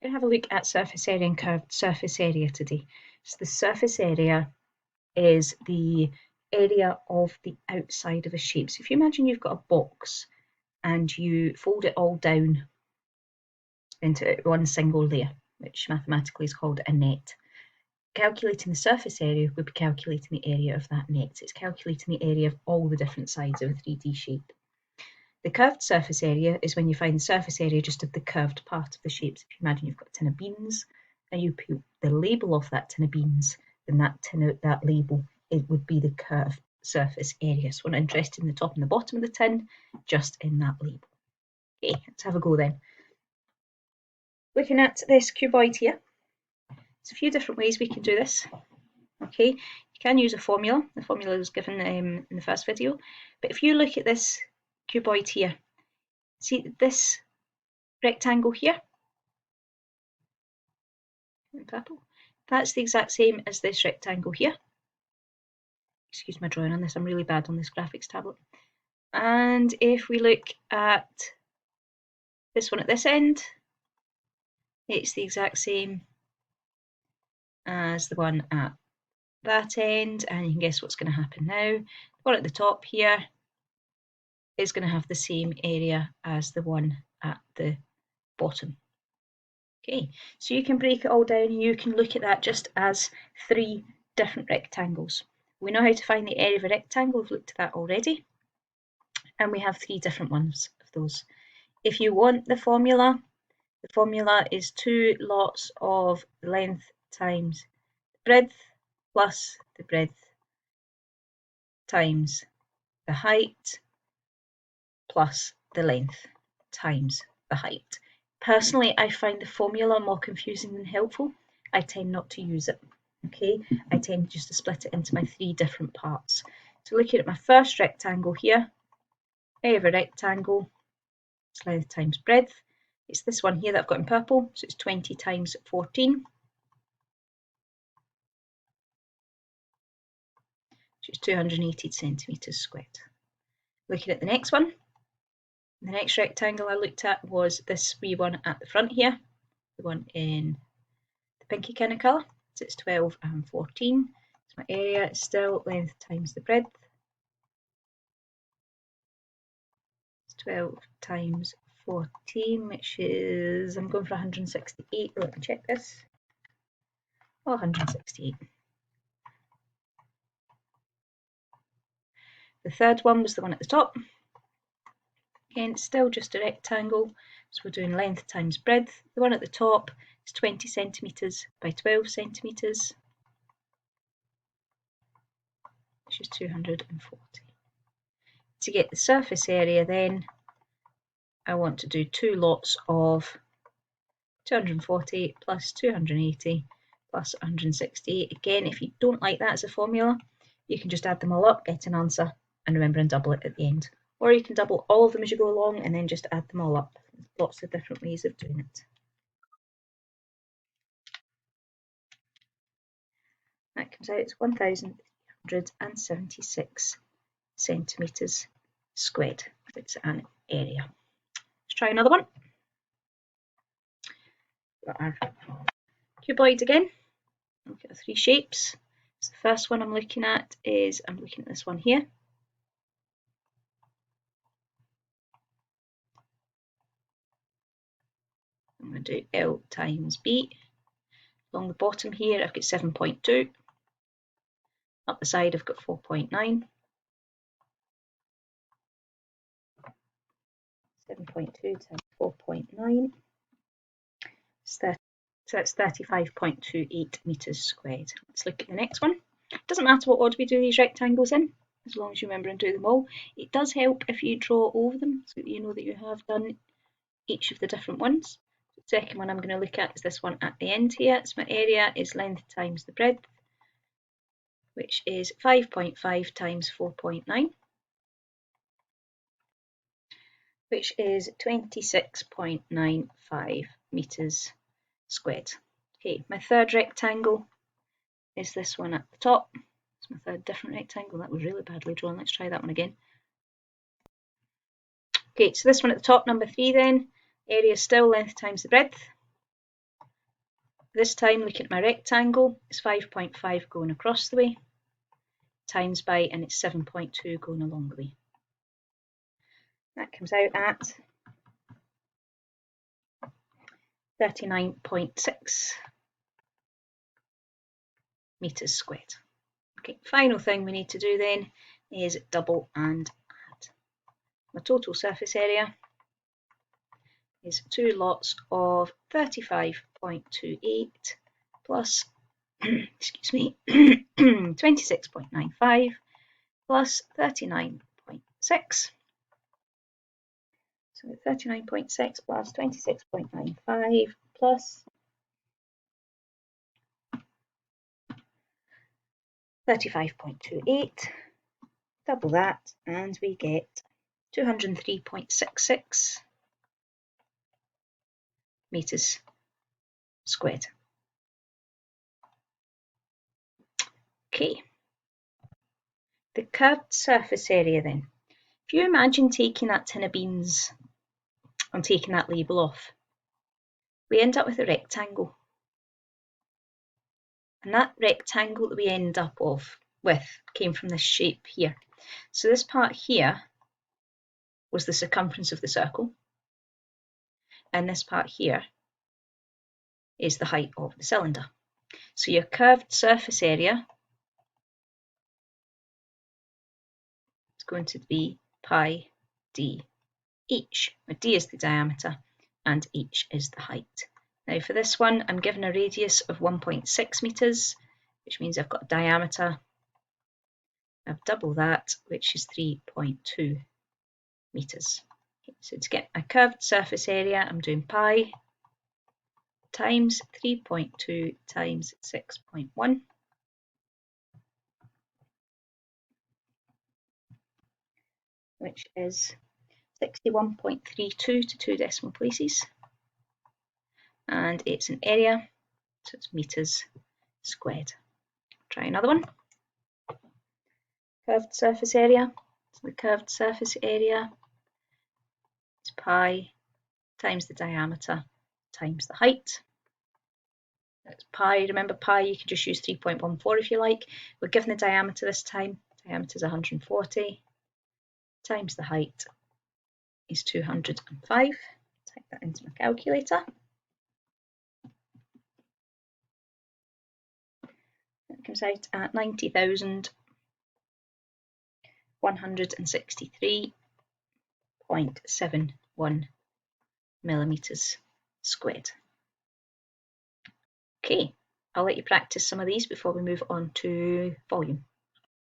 We're going to have a look at surface area and curved surface area today. So the surface area is the area of the outside of a shape. So if you imagine you've got a box and you fold it all down into one single layer, which mathematically is called a net. Calculating the surface area would be calculating the area of that net. It's calculating the area of all the different sides of a 3D shape. The curved surface area is when you find the surface area just of the curved part of the shape. So if you imagine you've got a tin of beans and you put the label of that tin of beans, then that label, it would be the curved surface area. So we're not interested in the top and the bottom of the tin, just in that label. Okay, let's have a go then. Looking at this cuboid here, there's a few different ways we can do this. Okay, you can use a formula. The formula was given in the first video. But if you look at this cuboid here, see this rectangle here in purple? That's the exact same as this rectangle here. Excuse my drawing on this, I'm really bad on this graphics tablet. And if we look at this one at this end, it's the exact same as the one at that end, and you can guess what's going to happen now. The one at the top here is going to have the same area as the one at the bottom. Okay, so you can break it all down and you can look at that just as three different rectangles. We know how to find the area of a rectangle, we've looked at that already, and we have three different ones of those. If you want the formula is 2 lots of the length times the breadth plus the breadth times the height plus the length times the height. Personally, I find the formula more confusing than helpful. I tend not to use it. Okay, I tend just to split it into my three different parts. So looking at my first rectangle here, area of a rectangle, it's length times breadth. It's this one here that I've got in purple, so it's 20 times 14. Which is 280 centimetres squared. Looking at the next one, the next rectangle I looked at was this wee one at the front here, the one in the pinky kind of colour. So it's 12 and 14. So my area is still length times the breadth. It's 12 times 14, which is, I'm going for 168. Let me check this. Oh, 168. The third one was the one at the top. Again, it's still just a rectangle, so we're doing length times breadth. The one at the top is 20 centimetres by 12 centimetres, which is 240. To get the surface area then, I want to do 2 lots of 240 plus 280 plus 168. Again, if you don't like that as a formula, you can just add them all up, get an answer, and remember and double it at the end. Or you can double all of them as you go along and then just add them all up. There's lots of different ways of doing it. That comes out as 1,376 centimetres squared. It's an area. Let's try another one. Got our cuboid again. Look at the three shapes. So the first one I'm looking at this one here. I'm going to do L times B. Along the bottom here, I've got 7.2. Up the side, I've got 4.9. 7.2 times 4.9. So that's 35.28 metres squared. Let's look at the next one. It doesn't matter what order we do these rectangles in, as long as you remember and do them all. It does help if you draw over them, so that you know that you have done each of the different ones. The second one I'm going to look at is this one at the end here. So my area is length times the breadth, which is 5.5 times 4.9, which is 26.95 metres squared. Okay, my third rectangle is this one at the top. It's my third different rectangle. That was really badly drawn. Let's try that one again. Okay, so this one at the top, number 3 then. Area is still length times the breadth. This time, looking at my rectangle, it's 5.5 going across the way, times by, and it's 7.2 going along the way. That comes out at 39.6 metres squared. Okay, final thing we need to do then is double and add. My total surface area is 2 lots of 35.28 plus, excuse me, 26.95 plus 39.6. So 39.6 plus 26.95 plus 35.28, double that, and we get 203.66 metres squared. Okay, the curved surface area then. If you imagine taking that tin of beans and taking that label off, we end up with a rectangle. And that rectangle that we end up with came from this shape here. So this part here was the circumference of the circle, and this part here is the height of the cylinder. So your curved surface area is going to be pi d h, where d is the diameter and h is the height. Now for this one, I'm given a radius of 1.6 metres, which means I've got a diameter of double that, which is 3.2 metres. Okay, so to get a curved surface area, I'm doing pi times 3.2 times 6.1, which is 61.32 to 2 decimal places, and it's an area, so it's metres squared. Try another one. Curved surface area. So the curved surface area is pi times the diameter times the height. That's pi. Remember pi, you can just use 3.14 if you like. We're given the diameter this time. Diameter is 140 times the height is 205. Type that into my calculator. That comes out at 90,163.71 millimetres squared. Okay, I'll let you practice some of these before we move on to volume.